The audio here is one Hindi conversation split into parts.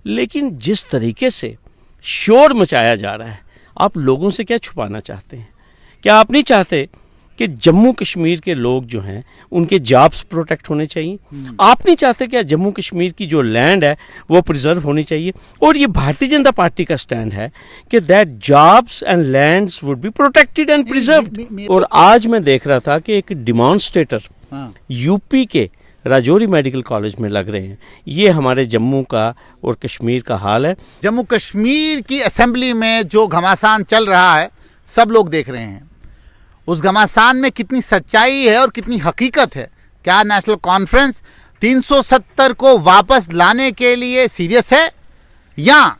लेकिन जिस तरीके से शोर मचाया जा रहा है, आप लोगों से क्या छुपाना चाहते हैं? क्या आप नहीं चाहते कि जम्मू कश्मीर के लोग जो हैं उनके जॉब्स प्रोटेक्ट होने चाहिए? आप नहीं चाहते क्या जम्मू कश्मीर की जो लैंड है वो प्रिजर्व होनी चाहिए? और ये भारतीय जनता पार्टी का स्टैंड है कि that jobs and lands would be protected and preserved. और आज मैं देख रहा था कि एक डिमॉन्स्ट्रेटर यूपी के राजौरी मेडिकल कॉलेज में लग रहे हैं। ये हमारे जम्मू का और कश्मीर का हाल है। जम्मू कश्मीर की असेंबली में जो घमासान चल रहा है सब लोग देख रहे हैं। उस घमासान में कितनी सच्चाई है और कितनी हकीकत है। क्या नेशनल कॉन्फ्रेंस 370 को वापस लाने के लिए सीरियस है, या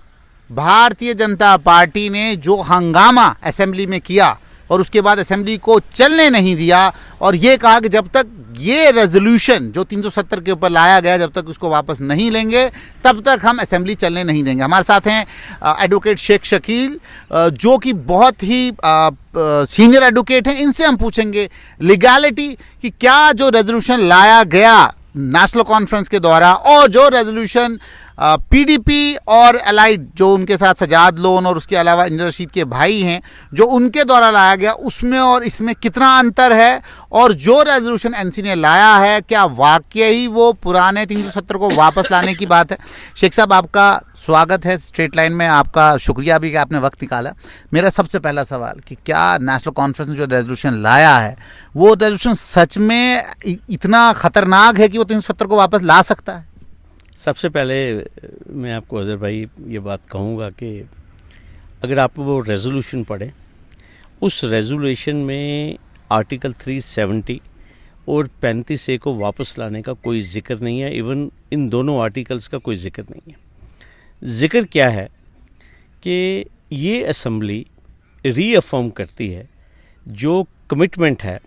भारतीय जनता पार्टी ने जो हंगामा असेंबली में किया और उसके बाद असेंबली को चलने नहीं दिया और ये कहा कि जब तक ये रेजोल्यूशन जो 370 के ऊपर लाया गया जब तक उसको वापस नहीं लेंगे तब तक हम असेंबली चलने नहीं देंगे। हमारे साथ हैं एडवोकेट शेख शकील, जो कि बहुत ही सीनियर एडवोकेट हैं। इनसे हम पूछेंगे लीगैलिटी कि क्या जो रेजोल्यूशन लाया गया नेशनल कॉन्फ्रेंस के द्वारा और जो रेजोल्यूशन पीडीपी और एलाइड जो उनके साथ सजाद लोन और उसके अलावा इंदिरा रशीद के भाई हैं जो उनके द्वारा लाया गया, उसमें और इसमें कितना अंतर है, और जो रेजोल्यूशन एनसी ने लाया है क्या वाकई ही वो पुराने 370 को वापस लाने की बात है? शेख साहब, आपका स्वागत है स्ट्रेट लाइन में। आपका शुक्रिया भी कि आपने वक्त निकाला। मेरा सबसे पहला सवाल कि क्या नेशनल कॉन्फ्रेंस ने जो रेजोल्यूशन लाया है वो रेजोल्यूशन सच में इतना खतरनाक है कि वो 370 को वापस ला सकता है? सबसे पहले मैं आपको अजहर भाई ये बात कहूँगा कि अगर आप वो रेजोल्यूशन पढ़ें, उस रेजोल्यूशन में आर्टिकल 370 और 35A को वापस लाने का कोई जिक्र नहीं है। इवन इन दोनों आर्टिकल्स का कोई जिक्र नहीं है। जिक्र क्या है कि ये असेंबली रीअफर्म करती है जो कमिटमेंट है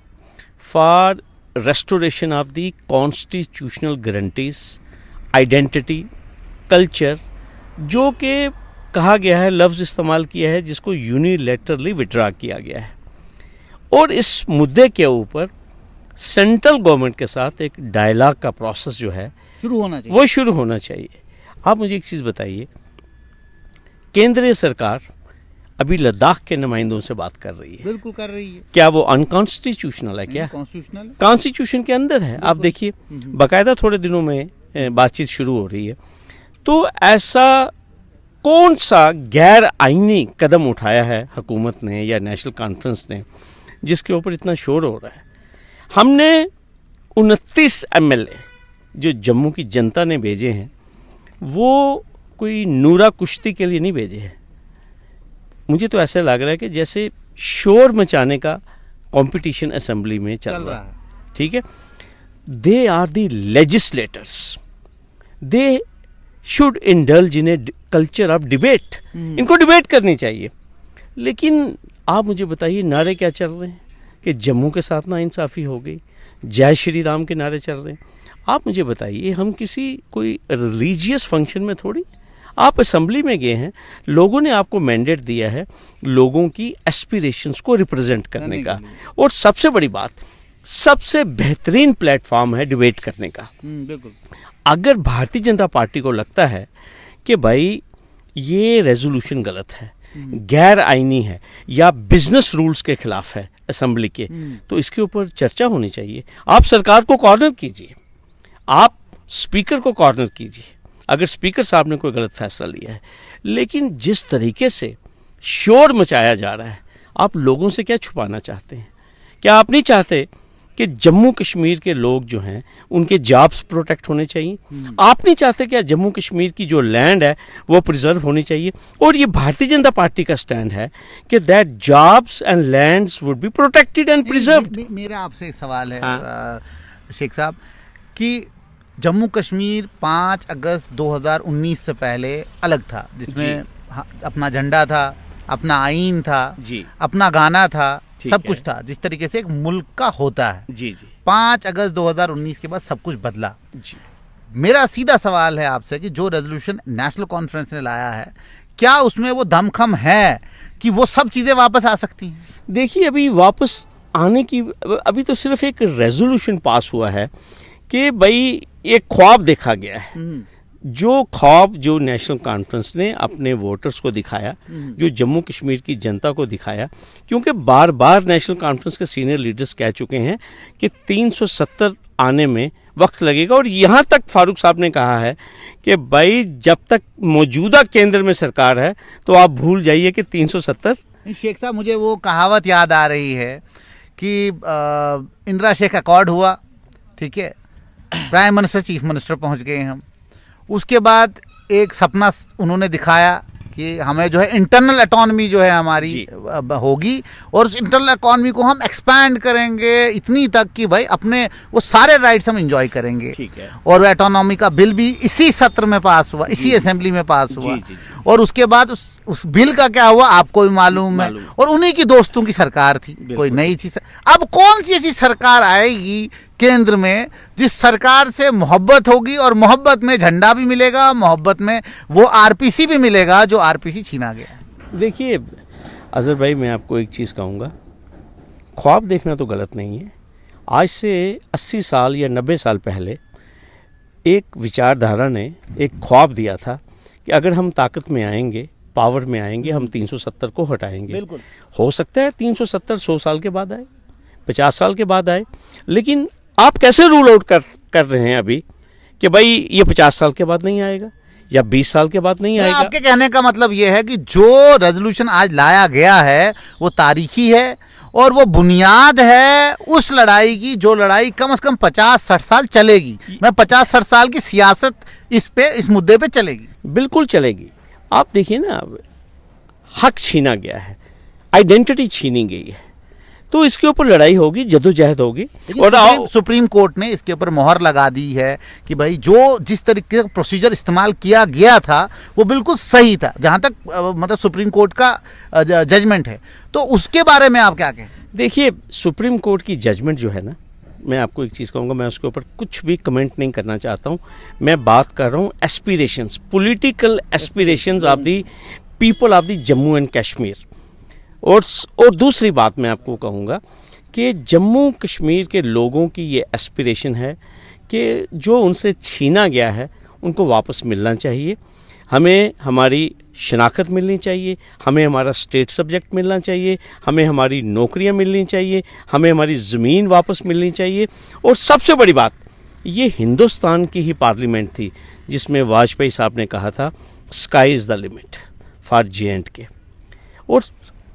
for restoration of the constitutional guarantees, identity, culture, जो कि कहा गया है, लफ्ज़ इस्तेमाल किया है जिसको यूनिलैटरली विड्रा किया गया है। और इस मुद्दे के ऊपर सेंट्रल गवर्नमेंट के साथ एक डायलॉग का प्रोसेस जो है वो शुरू होना चाहिए। आप मुझे एक चीज़ बताइए, केंद्रीय सरकार अभी लद्दाख के नुमाइंदों से बात कर रही है। बिल्कुल कर रही है। क्या वो अनकॉन्स्टिट्यूशनल है? क्या कॉन्स्टिट्यूशनल है? कॉन्स्टिट्यूशन के अंदर है। आप देखिए बाकायदा थोड़े दिनों में बातचीत शुरू हो रही है। तो ऐसा कौन सा गैर आईनी कदम उठाया है हुकूमत ने या नेशनल कॉन्फ्रेंस ने जिसके ऊपर इतना शोर हो रहा है? हमने 29 MLA जो जम्मू की जनता ने भेजे हैं वो कोई नूरा कुश्ती के लिए नहीं भेजे हैं। मुझे तो ऐसा लग रहा है कि जैसे शोर मचाने का कंपटीशन असेंबली में चल रहा है। ठीक है, they are the legislators, they should indulge in a culture of debate. इनको डिबेट करनी चाहिए। लेकिन आप मुझे बताइए नारे क्या चल रहे हैं कि जम्मू के साथ नाइंसाफ़ी हो गई, जय श्री राम के नारे चल रहे हैं। आप मुझे बताइए, हम किसी कोई रिलीजियस फंक्शन में थोड़ी, आप असेंबली में गए हैं, लोगों ने आपको मैंडेट दिया है लोगों की एस्पिरेशंस को रिप्रेजेंट करने का, और सबसे बड़ी बात, सबसे बेहतरीन प्लेटफॉर्म है डिबेट करने का। बिल्कुल। अगर भारतीय जनता पार्टी को लगता है कि भाई ये रेजोल्यूशन गलत है, गैर आईनी है या बिजनेस रूल्स के खिलाफ है असेंबली के, तो इसके ऊपर चर्चा होनी चाहिए। आप सरकार को कॉर्नर कीजिए, आप स्पीकर को कॉर्नर कीजिए अगर स्पीकर साहब ने कोई गलत फैसला लिया है। लेकिन जिस तरीके से शोर मचाया जा रहा है, आप लोगों से क्या छुपाना चाहते हैं? क्या आप नहीं चाहते कि जम्मू कश्मीर के लोग जो हैं उनके जॉब्स प्रोटेक्ट होने चाहिए? आप नहीं चाहते क्या जम्मू कश्मीर की जो लैंड है वो प्रिजर्व होनी चाहिए? और ये भारतीय जनता पार्टी का स्टैंड है कि that jobs and lands would be protected and preserved. मेरा आपसे एक सवाल है शेख साहब कि जम्मू कश्मीर 5 अगस्त 2019 से पहले अलग था, जिसमें अपना झंडा था, अपना आईन था जी, अपना गाना था, सब कुछ था जिस तरीके से एक मुल्क का होता है। जी जी। 5 अगस्त 2019 के बाद सब कुछ बदला जी। मेरा सीधा सवाल है आपसे कि जो रेजोल्यूशन नेशनल कॉन्फ्रेंस ने लाया है, क्या उसमें वो दमखम है कि वो सब चीजें वापस आ सकती हैं? देखिए, अभी वापस आने की, अभी तो सिर्फ एक रेजोल्यूशन पास हुआ है कि भाई एक ख्वाब देखा गया है। जो ख्वाब जो नेशनल कॉन्फ्रेंस ने अपने वोटर्स को दिखाया, जो जम्मू कश्मीर की जनता को दिखाया, क्योंकि बार बार नेशनल कॉन्फ्रेंस के सीनियर लीडर्स कह चुके हैं कि 370 आने में वक्त लगेगा, और यहाँ तक फारूक साहब ने कहा है कि भाई जब तक मौजूदा केंद्र में सरकार है तो आप भूल जाइए कि 370। शेख साहब, मुझे वो कहावत याद आ रही है कि इंदिरा शेख अकॉर्ड हुआ, ठीक है, प्राइम मिनिस्टर चीफ मिनिस्टर पहुंच गए हम, उसके बाद एक सपना उन्होंने दिखाया कि हमें जो है इंटरनल इकोनॉमी जो है हमारी होगी, और उस इंटरनल इकोनॉमी को हम एक्सपैंड करेंगे इतनी तक कि भाई अपने वो सारे राइट्स हम एंजॉय करेंगे। ठीक है। और वो इकोनॉमी का बिल भी इसी सत्र में पास हुआ, इसी असेंबली में पास हुआ। जी। और उसके बाद उस बिल का क्या हुआ आपको भी मालूम है, और उन्हीं की दोस्तों की सरकार थी, कोई नई चीज। अब कौन सी ऐसी सरकार आएगी केंद्र में जिस सरकार से मोहब्बत होगी, और मोहब्बत में झंडा भी मिलेगा, मोहब्बत में वो आरपीसी भी मिलेगा जो आरपीसी छीना गया। देखिए अजहर भाई, मैं आपको एक चीज़ कहूँगा, ख्वाब देखना तो गलत नहीं है। आज से 80 साल या 90 साल पहले एक विचारधारा ने एक ख्वाब दिया था कि अगर हम ताकत में आएंगे, पावर में आएंगे, हम 370 को हटाएंगे। बिल्कुल हो सकता है 370 100 साल के बाद आए, 50 साल के बाद आए, लेकिन आप कैसे रूल आउट कर रहे हैं अभी कि भाई ये 50 साल के बाद नहीं आएगा या 20 साल के बाद नहीं आएगा? आपके कहने का मतलब ये है कि जो रेजोल्यूशन आज लाया गया है वो तारीखी है, और वो बुनियाद है उस लड़ाई की, जो लड़ाई कम से कम 50-60 साल चलेगी। मैं 50-60 साल की सियासत इस मुद्दे पे चलेगी। बिल्कुल चलेगी। आप देखिए ना, हक छीना गया है, आइडेंटिटी छीनी गई है, तो इसके ऊपर लड़ाई होगी, जद्दोजहद होगी। और सुप्रीम कोर्ट ने इसके ऊपर मोहर लगा दी है कि भाई जो जिस तरीके का प्रोसीजर इस्तेमाल किया गया था वो बिल्कुल सही था, जहां तक मतलब सुप्रीम कोर्ट का जजमेंट है। तो उसके बारे में आप क्या कहें? देखिए, सुप्रीम कोर्ट की जजमेंट जो है ना, मैं आपको एक चीज़ कहूँगा, मैं उसके ऊपर कुछ भी कमेंट नहीं करना चाहता हूँ। मैं बात कर रहा हूँ aspirations, political aspirations of the people of the Jammu and Kashmir. और दूसरी बात मैं आपको कहूँगा कि जम्मू कश्मीर के लोगों की ये एस्पिरेशन है कि जो उनसे छीना गया है उनको वापस मिलना चाहिए। हमें हमारी शनाख्त मिलनी चाहिए, हमें हमारा स्टेट सब्जेक्ट मिलना चाहिए, हमें हमारी नौकरियां मिलनी चाहिए, हमें हमारी ज़मीन वापस मिलनी चाहिए। और सबसे बड़ी बात, ये हिंदुस्तान की ही पार्लियामेंट थी जिसमें वाजपेयी साहब ने कहा था sky is the limit for J&K। और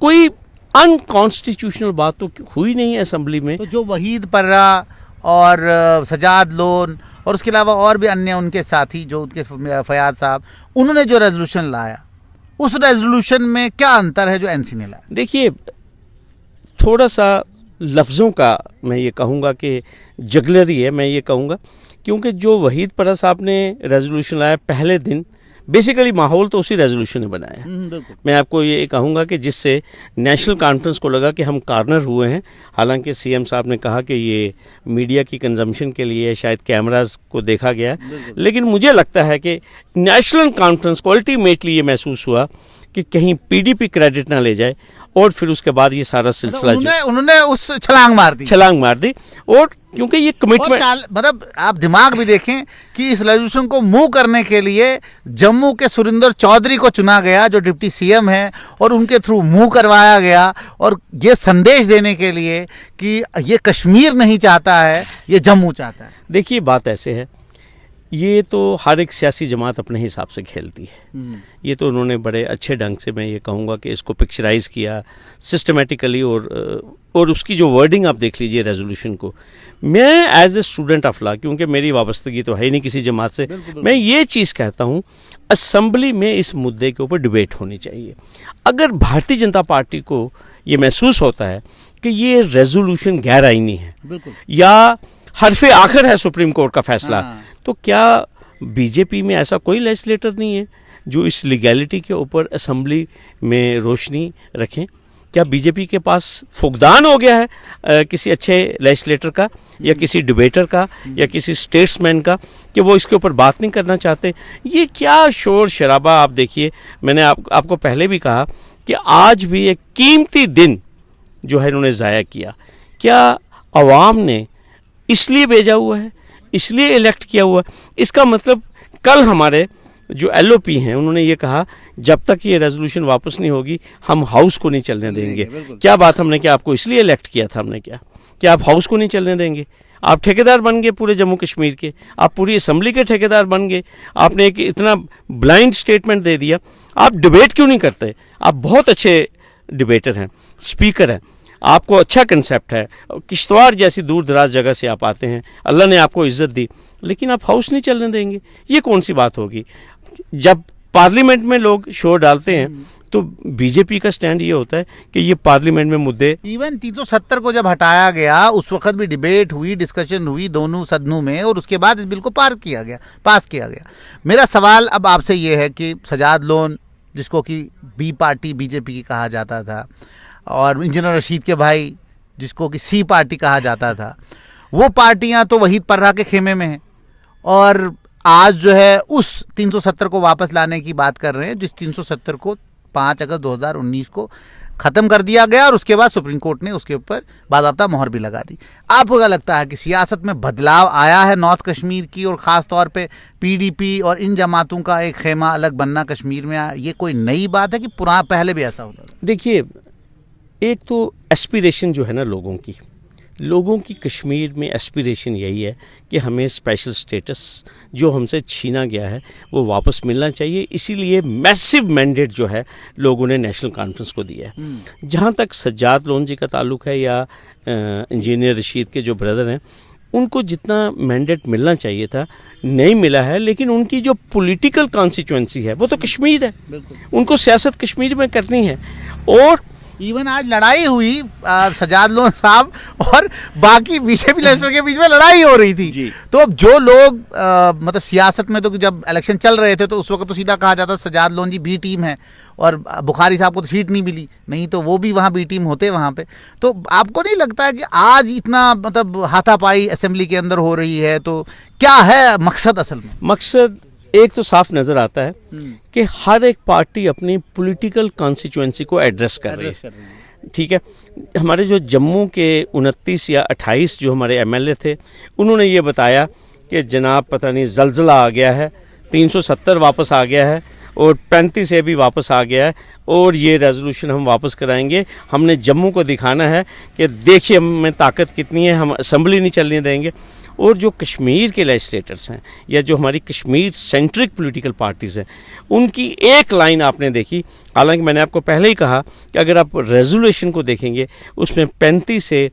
कोई अनकॉन्स्टिट्यूशनल बात तो हुई नहीं है असेंबली में। तो जो वहीद पर्रा और सजाद लोन और उसके अलावा और भी अन्य उनके साथी जो उनके फयाद साहब, उन्होंने जो रेजोल्यूशन लाया, उस रेजोल्यूशन में क्या अंतर है जो एनसी ने लाया? देखिए, थोड़ा सा लफ्ज़ों का मैं ये कहूँगा कि जगलरी है, मैं ये कहूँगा, क्योंकि जो वहीद पर्रा साहब ने रेजोल्यूशन लाया पहले दिन, बेसिकली माहौल तो उसी रेजोल्यूशन ने बनाया। मैं आपको ये कहूँगा कि जिससे नेशनल कॉन्फ्रेंस को लगा कि हम कॉर्नर हुए हैं। हालांकि सीएम साहब ने कहा कि ये मीडिया की कंजम्पशन के लिए शायद कैमरास को देखा गया, लेकिन मुझे लगता है कि नेशनल कॉन्फ्रेंस को अल्टीमेटली ये महसूस हुआ कि कहीं पीडीपी क्रेडिट ना ले जाए, और फिर उसके बाद ये सारा सिलसिला उन्होंने उस छलांग मार दी। और क्योंकि ये कमिटमेंट, मतलब आप दिमाग भी देखें कि इस रेजोल्यूशन को मूव करने के लिए जम्मू के सुरिंदर चौधरी को चुना गया जो डिप्टी सीएम है, और उनके थ्रू मूव करवाया गया, और ये संदेश देने के लिए कि ये कश्मीर नहीं चाहता है, ये जम्मू चाहता है। देखिए, बात ऐसे है, ये तो हर एक सियासी जमात अपने हिसाब से खेलती है। ये तो उन्होंने बड़े अच्छे ढंग से, मैं ये कहूँगा कि इसको पिक्चराइज किया सिस्टमेटिकली, और उसकी जो वर्डिंग आप देख लीजिए रेजोल्यूशन को। मैं as a student of law, क्योंकि मेरी वाबस्तगी तो है नहीं किसी जमात से, मैं ये चीज़ कहता हूँ असेंबली में इस मुद्दे के ऊपर डिबेट होनी चाहिए। अगर भारतीय जनता पार्टी को ये महसूस होता है कि ये रेजोल्यूशन गैर आईनी है या हरफे आखिर है सुप्रीम कोर्ट का फैसला, तो क्या बीजेपी में ऐसा कोई लेजिस्लेटर नहीं है जो इस लीगैलिटी के ऊपर असेंबली में रोशनी रखें? क्या बीजेपी के पास फुकदान हो गया है किसी अच्छे लेजिस्लेटर का या किसी डिबेटर का या किसी स्टेट्समैन का कि वो इसके ऊपर बात नहीं करना चाहते? ये क्या शोर शराबा! आप देखिए, मैंने आपको पहले भी कहा कि आज भी एक कीमती दिन जो है इन्होंने ज़ाया किया। क्या आवाम ने इसलिए भेजा हुआ है, इसलिए इलेक्ट किया हुआ है? इसका मतलब कल हमारे जो LOP हैं उन्होंने ये कहा जब तक ये रेजोल्यूशन वापस नहीं होगी हम हाउस को नहीं चलने देंगे। क्या बात, हमने क्या आपको इसलिए इलेक्ट किया था? हमने क्या आप हाउस को नहीं चलने देंगे? आप ठेकेदार बन गए पूरे जम्मू कश्मीर के, आप पूरी असेंबली के ठेकेदार बन गए। आपने एक इतना ब्लाइंड स्टेटमेंट दे दिया। आप डिबेट क्यों नहीं करते? आप बहुत अच्छे डिबेटर हैं, स्पीकर हैं, आपको अच्छा कंसेप्ट है, किश्तवाड़ जैसी दूर दराज जगह से आप आते हैं, अल्लाह ने आपको इज्जत दी, लेकिन आप हाउस नहीं चलने देंगे। ये कौन सी बात होगी? जब पार्लियामेंट में लोग शोर डालते हैं तो बीजेपी का स्टैंड ये होता है कि ये पार्लियामेंट में मुद्दे, इवन 370 को जब हटाया गया उस वक्त भी डिबेट हुई, डिस्कशन हुई दोनों सदनों में, और उसके बाद इस बिल को पास किया गया। मेरा सवाल अब आपसे ये है कि सजाद लोन, जिसको कि बी पार्टी बीजेपी की कहा जाता था, और इंजीनियर रशीद के भाई जिसको कि सी पार्टी कहा जाता था, वो पार्टियां तो वहीद पर्रा के खेमे में हैं, और आज जो है उस 370 को वापस लाने की बात कर रहे हैं, जिस 370 को 5 अगस्त 2019 को खत्म कर दिया गया, और उसके बाद सुप्रीम कोर्ट ने उसके ऊपर बाज़ाब्ता मोहर भी लगा दी। आपको क्या लगता है कि सियासत में बदलाव आया है नॉर्थ कश्मीर की, और ख़ास तौर पे PDP और इन जमातों का एक खेमा अलग बनना कश्मीर में, ये कोई नई बात है कि पुराना पहले भी ऐसा होता था? देखिए, एक तो एस्पिरेशन जो है ना लोगों की कश्मीर में एस्पिरेशन यही है कि हमें स्पेशल स्टेटस जो हमसे छीना गया है वो वापस मिलना चाहिए। इसीलिए मैसिव मैंडेट जो है लोगों ने नेशनल कॉन्फ्रेंस को दिया है। जहाँ तक सज्जाद लोन जी का ताल्लुक है या इंजीनियर रशीद के जो ब्रदर हैं, उनको जितना मैंडेट मिलना चाहिए था नहीं मिला है, लेकिन उनकी जो पॉलिटिकल कॉन्स्टिट्यूएंसी है वो तो कश्मीर है, उनको सियासत कश्मीर में करनी है। और इवन आज लड़ाई हुई सजाद लोन साहब और बाकी बीजेपी लेस्टर के बीच में लड़ाई हो रही थी। तो अब जो लोग मतलब सियासत में, तो जब इलेक्शन चल रहे थे तो उस वक्त तो सीधा कहा जाता सजाद लोन जी बी टीम है, और बुखारी साहब को तो सीट नहीं मिली, नहीं तो वो भी वहाँ बी टीम होते वहाँ पे। तो आपको नहीं लगता है कि आज इतना मतलब हाथापाई असेंबली के अंदर हो रही है, तो क्या है मकसद? असल में मकसद एक तो साफ नजर आता है कि हर एक पार्टी अपनी पॉलिटिकल कॉन्स्टिट्यूएंसी को एड्रेस कर रही है। ठीक है, हमारे जो जम्मू के 29 या 28 जो हमारे MLA थे, उन्होंने ये बताया कि जनाब पता नहीं जलजला आ गया है, 370 वापस आ गया है, और 35 भी वापस आ गया है, और ये रेजोल्यूशन हम वापस कराएंगे। हमने जम्मू को दिखाना है कि देखिए हमें ताकत कितनी है, हम असेंबली नहीं चलने देंगे। और जो कश्मीर के लेजिस्लेटर्स हैं या जो हमारी कश्मीर सेंट्रिक पॉलिटिकल पार्टीज़ हैं, उनकी एक लाइन आपने देखी, हालांकि मैंने आपको पहले ही कहा कि अगर आप रेजोल्यूशन को देखेंगे उसमें 35 से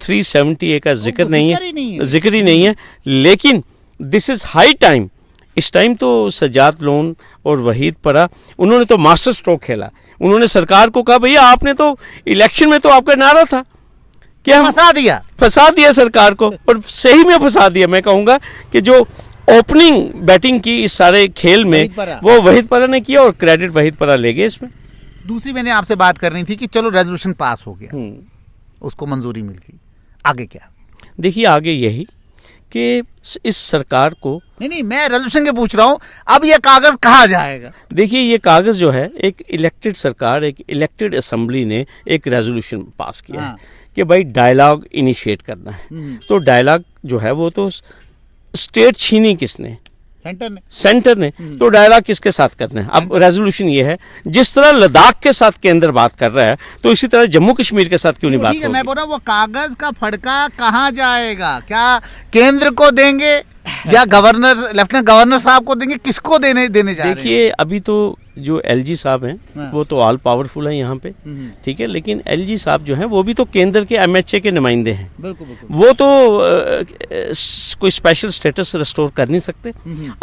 370 का जिक्र नहीं है, लेकिन दिस इज़ हाई टाइम। इस टाइम तो सजाद लोन और वहीद परा, उन्होंने तो मास्टर स्ट्रोक खेला। उन्होंने सरकार को कहा भैया आपने तो इलेक्शन में तो आपका नारा था कि हम फंसा दिया सरकार को, और सही में फंसा दिया। मैं कहूँगा कि जो ओपनिंग बैटिंग की इस सारे खेल में वो वहीद परा ने किया, और क्रेडिट वहीद परा ले गए इसमें। दूसरी मैंने आपसे बात करनी थी कि चलो रेजोल्यूशन पास हो गया, उसको मंजूरी मिल गई, आगे क्या? देखिए आगे यही कि इस सरकार को, नहीं मैं रेजोल्यूशन के पूछ रहा हूं, अब ये कागज कहाँ जाएगा? देखिए ये कागज जो है, एक इलेक्टेड सरकार, एक इलेक्टेड असेंबली ने एक रेजोल्यूशन पास किया है कि भाई डायलॉग इनिशिएट करना है। तो डायलॉग जो है वो तो स्टेट छीनी किसने? सेंटर ने। तो डायलॉग किसके साथ करना है? अब रेजोल्यूशन ये है, जिस तरह लद्दाख के साथ केंद्र बात कर रहा है, तो इसी तरह जम्मू कश्मीर के साथ क्यों नहीं बात होगी? मैं बोल रहा हूँ वो कागज का फड़का कहाँ जाएगा? क्या केंद्र को देंगे या गवर्नर, लेफ्टिनेंट गवर्नर साहब को देंगे? किसको देने जा रहे हैं? देखिए अभी तो जो LG साहब हैं वो तो ऑल पावरफुल हैं यहाँ पे, ठीक है, लेकिन LG साहब जो हैं वो भी तो केंद्र के MHA के नुमाइंदे हैं। बिल्कुल। वो तो कोई स्पेशल स्टेटस रिस्टोर कर नहीं सकते।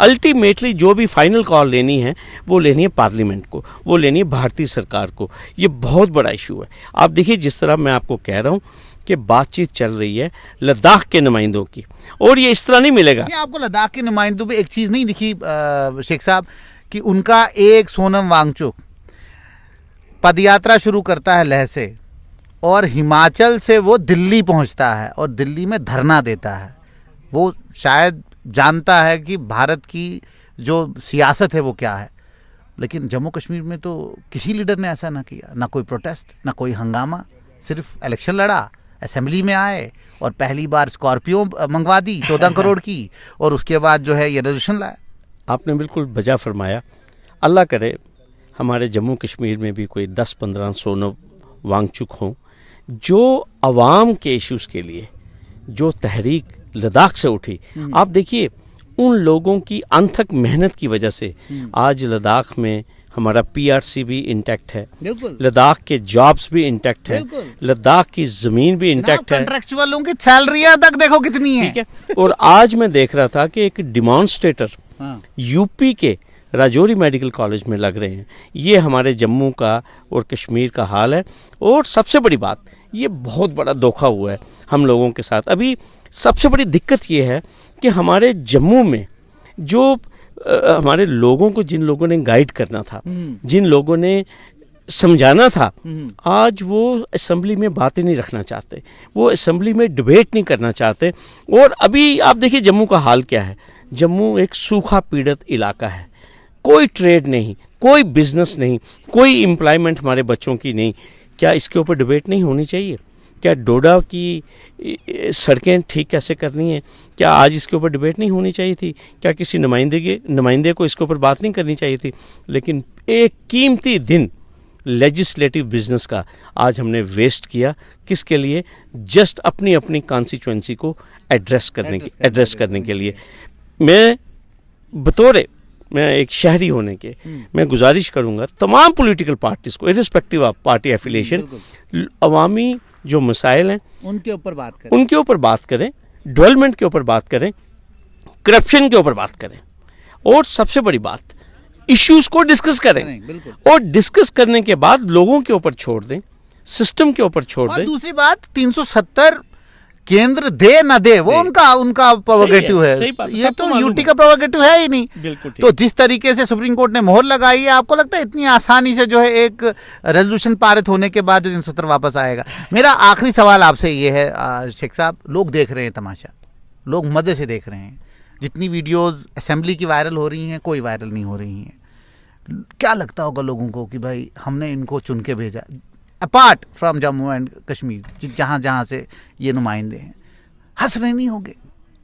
अल्टीमेटली जो भी फाइनल कॉल लेनी है वो लेनी है पार्लियामेंट को, वो लेनी है भारतीय सरकार को। ये बहुत बड़ा इशू है। आप देखिए जिस तरह मैं आपको कह रहा हूँ कि बातचीत चल रही है लद्दाख के नुमाइंदों की, और ये इस तरह नहीं मिलेगा। आपको लद्दाख के नुमाइंदों पे एक चीज नहीं दिखी शेख साहब, कि उनका एक सोनम वांगचुक पदयात्रा शुरू करता है लेह से, और हिमाचल से वो दिल्ली पहुंचता है और दिल्ली में धरना देता है। वो शायद जानता है कि भारत की जो सियासत है वो क्या है, लेकिन जम्मू कश्मीर में तो किसी लीडर ने ऐसा ना किया, ना कोई प्रोटेस्ट, ना कोई हंगामा, सिर्फ इलेक्शन लड़ा, असेंबली में आए और पहली बार स्कॉर्पियो मंगवा दी 14 करोड़ की, और उसके बाद जो है ये रेजोल्यूशन लाया। आपने बिल्कुल बजा फरमाया। अल्लाह करे हमारे जम्मू कश्मीर में भी कोई 10-15 सोनम वांगचुक हों जो अवाम के इश्यूज़ के लिए जो तहरीक लद्दाख से उठी। आप देखिए उन लोगों की अनथक मेहनत की वजह से आज लद्दाख में हमारा पीआरसी भी इंटैक्ट है, लद्दाख के जॉब्स भी इंटैक्ट है, लद्दाख की जमीन भी इंटैक्ट है, कॉन्ट्रैक्चुअलों की सैलरियां तक देखो कितनी है। ठीक है। और आज मैं देख रहा था कि एक डिमॉन्स्ट्रेटर यूपी के राजौरी मेडिकल कॉलेज में लग रहे हैं। ये हमारे जम्मू का और कश्मीर का हाल है। और सबसे बड़ी बात, ये बहुत बड़ा धोखा हुआ है हम लोगों के साथ। अभी सबसे बड़ी दिक्कत ये है कि हमारे जम्मू में जो हमारे लोगों को, जिन लोगों ने गाइड करना था, जिन लोगों ने समझाना था, आज वो असेंबली में बातें नहीं रखना चाहते, वो असेंबली में डिबेट नहीं करना चाहते। और अभी आप देखिए जम्मू का हाल क्या है। जम्मू एक सूखा पीड़ित इलाका है, कोई ट्रेड नहीं, कोई बिजनेस नहीं, कोई एम्प्लॉयमेंट हमारे बच्चों की नहीं। क्या इसके ऊपर डिबेट नहीं होनी चाहिए? क्या डोडा की सड़कें ठीक कैसे करनी है, क्या आज इसके ऊपर डिबेट नहीं होनी चाहिए थी? क्या किसी नुमाइंदे को इसके ऊपर बात नहीं करनी चाहिए थी? लेकिन एक कीमती दिन लेजिस्लेटिव बिजनेस का आज हमने वेस्ट किया। किसके लिए? जस्ट अपनी अपनी कॉन्स्टिट्यूएंसी को एड्रेस करने के लिए। मैं एक शहरी होने के मैं गुजारिश करूंगा तमाम पॉलिटिकल पार्टीज को, इर्रिस्पेक्टिव ऑफ पार्टी एफिलिएशन, अवामी जो मसाइल हैं उनके ऊपर बात करें, डेवलपमेंट के ऊपर बात करें, करप्शन के ऊपर बात करें, और सबसे बड़ी बात इश्यूज को डिस्कस करें। और डिस्कस करने के बाद लोगों के ऊपर छोड़ दें, सिस्टम के ऊपर छोड़ दें। दूसरी बात, 370 केंद्र दे ना दे वो उनका प्रोवोगेटिव है। ये तो यूटी का प्रोवोगेटिव है ही नहीं। तो जिस तरीके से सुप्रीम कोर्ट ने मोहर लगाई है, आपको लगता है इतनी आसानी से जो है एक रेजोल्यूशन पारित होने के बाद जो 370 वापस आएगा? मेरा आखिरी सवाल आपसे ये है शेख साहब, लोग देख रहे हैं तमाशा, लोग मजे से देख रहे हैं। जितनी वीडियोज असेंबली की वायरल हो रही हैं, कोई वायरल नहीं हो रही हैं। क्या लगता होगा लोगों को कि भाई हमने इनको चुन के भेजा, apart from Jammu and Kashmir जहाँ जहाँ से ये नुमाइंदे हैं? हंस रहे नहीं होंगे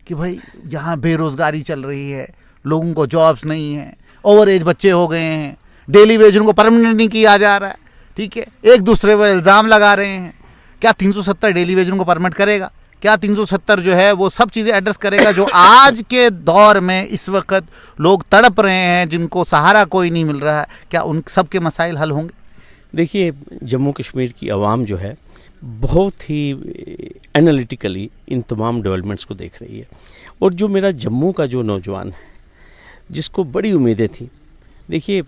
कि भाई यहाँ बेरोजगारी चल रही है, लोगों को जॉब्स नहीं है, ओवर एज बच्चे हो गए हैं, डेली वेज उनको परमानेंट नहीं किया जा रहा है, ठीक है, एक दूसरे पर इल्ज़ाम लगा रहे हैं। क्या 370 डेली वेज उनको परमानेंट करेगा? क्या 370 जो है वो सब चीज़ें एड्रेस करेगा जो आज के दौर में इस वक्त लोग तड़प रहे हैं, जिनको सहारा कोई नहीं मिल रहा है? क्या उन सब के मसाइल हल होंगे? देखिए, जम्मू कश्मीर की आवाम जो है बहुत ही एनालिटिकली इन तमाम डेवलपमेंट्स को देख रही है। और जो मेरा जम्मू का जो नौजवान है जिसको बड़ी उम्मीदें थी, देखिए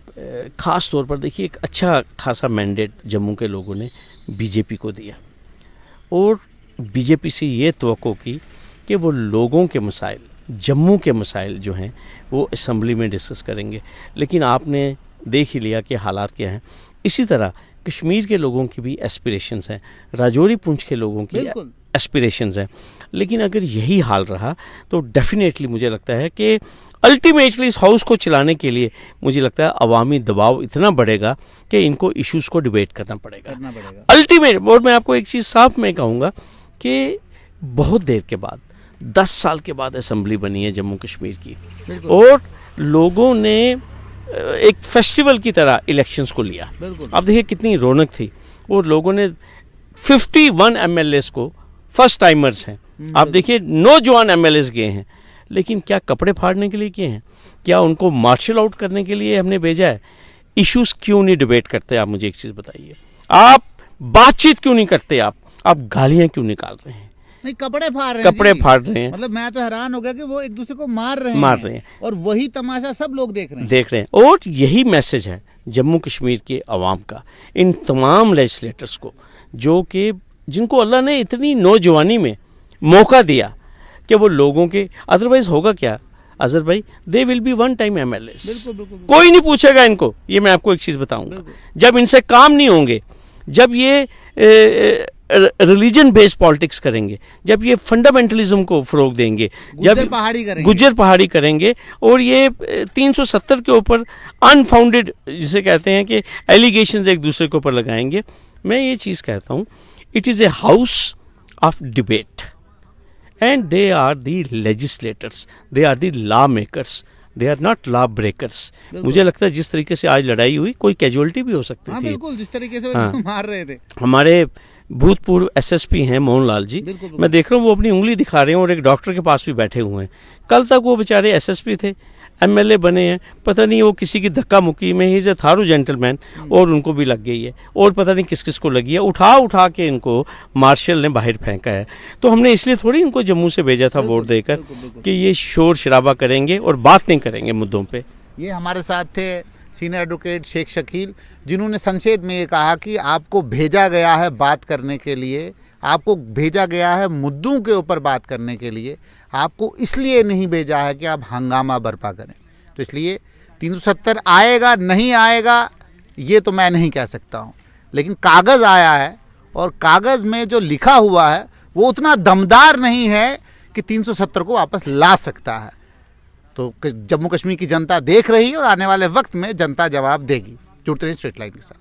ख़ास तौर पर देखिए एक अच्छा खासा मैंडेट जम्मू के लोगों ने बीजेपी को दिया और बीजेपी से ये तवक्को की कि वो लोगों के मसाइल, जम्मू के मसाइल जो हैं वो असेंबली में डिस्कस करेंगे। लेकिन आपने देख ही लिया कि हालात क्या हैं। इसी तरह कश्मीर के लोगों की भी एस्पिरेशंस हैं, राजौरी पुंछ के लोगों की एस्पिरेशंस हैं। लेकिन अगर यही हाल रहा तो डेफिनेटली मुझे लगता है कि अल्टीमेटली इस हाउस को चलाने के लिए मुझे लगता है अवामी दबाव इतना बढ़ेगा कि इनको इश्यूज को डिबेट करना पड़ेगा अल्टीमेट। और मैं आपको एक चीज़ साफ मैं कहूँगा कि बहुत देर के बाद, 10 साल के बाद असेंबली बनी है जम्मू कश्मीर की, और लोगों ने एक फेस्टिवल की तरह इलेक्शंस को लिया। आप देखिए कितनी रौनक थी, और लोगों ने 51 एमएलएस को, फर्स्ट टाइमर्स हैं, आप देखिए नौजवान एमएलएस गए हैं, लेकिन क्या कपड़े फाड़ने के लिए किए हैं? क्या उनको मार्शल आउट करने के लिए हमने भेजा है? इश्यूज क्यों नहीं डिबेट करते? आप मुझे एक चीज़ बताइए, आप बातचीत क्यों नहीं करते? आप गालियां क्यों निकाल रहे हैं? नहीं, कपड़े फाड़ रहे हैं। मतलब मैं तो हैरान हो गया कि वो एक दूसरे को मार रहे हैं और वही तमाशा सब लोग देख रहे हैं। और यही मैसेज है जम्मू कश्मीर के अवाम का इन तमाम लेजिस्लेटर्स को, जो कि जिनको अल्लाह ने इतनी नौजवानी में मौका दिया कि वो लोगों के, अदरवाइज होगा क्या अजहर भाई, they will be one time MLAs. कोई नहीं पूछेगा इनको। ये मैं आपको एक चीज़ बताऊंगा, जब इनसे काम नहीं होंगे, जब ये रिलीजन बेस्ड पॉलिटिक्स करेंगे, जब ये फंडामेंटलिज्म को फरोग देंगे, जब गुज्जर पहाड़ी करेंगे और ये 370 के ऊपर अनफाउंडेड जिसे कहते हैं कि एलिगेशंस एक दूसरे के ऊपर लगाएंगे, मैं ये चीज़ कहता हूँ, it is a house of debate and they are the legislators, they are the law makers. They are not law breakers. मुझे लगता है जिस तरीके से आज लड़ाई हुई कोई कैजुअलिटी भी हो सकती हाँ थी। बिल्कुल, जिस तरीके से वो हाँ। मार रहे थे। हमारे भूतपूर्व एसएसपी हैं मोहनलाल जी, बिल्कुल। मैं देख रहा हूँ वो अपनी उंगली दिखा रहे हैं और एक डॉक्टर के पास भी बैठे हुए हैं। कल तक वो बेचारे एसएसपी थे, एमएलए बने हैं, पता नहीं वो किसी की धक्का मुक्की में he is a Tharu gentleman और उनको भी लग गई है और पता नहीं किस किस को लगी है। उठा उठा के इनको मार्शल ने बाहर फेंका है। तो हमने इसलिए थोड़ी इनको जम्मू से भेजा था वोट देकर कि ये शोर शराबा करेंगे और बात नहीं करेंगे मुद्दों पे। ये हमारे साथ थे सीनियर एडवोकेट शेख शकील, जिन्होंने संक्षेप में ये कहा कि आपको भेजा गया है बात करने के लिए, आपको भेजा गया है मुद्दों के ऊपर बात करने के लिए, आपको इसलिए नहीं भेजा है कि आप हंगामा बर्पा करें। तो इसलिए 370 आएगा नहीं आएगा ये तो मैं नहीं कह सकता हूँ, लेकिन कागज़ आया है और कागज़ में जो लिखा हुआ है वो उतना दमदार नहीं है कि 370 को वापस ला सकता है। तो जम्मू कश्मीर की जनता देख रही है और आने वाले वक्त में जनता जवाब देगी। जुड़ते रहिए स्ट्रेट लाइन के साथ।